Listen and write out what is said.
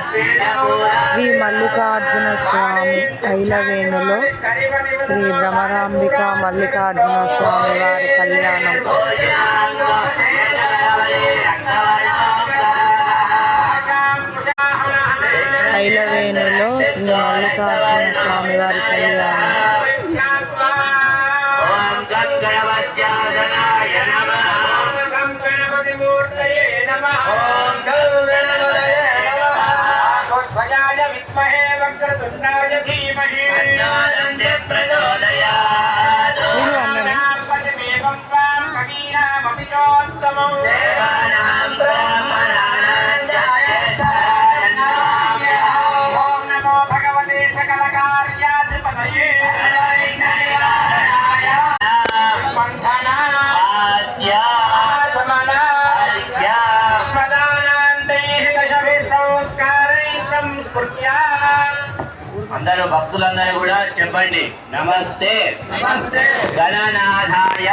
శ్రీ మల్లికార్జున స్వామి ఐలవేణులో శ్రీ భ్రమరాంబిక మల్లికార్జున స్వామి వారి కళ్యాణం. ఐలవేణులో శ్రీ మల్లికార్జున స్వామి వారి కళ్యాణం. అందరూ భక్తులందరూ కూడా చెప్పండి, నమస్తే గణనాథాయ.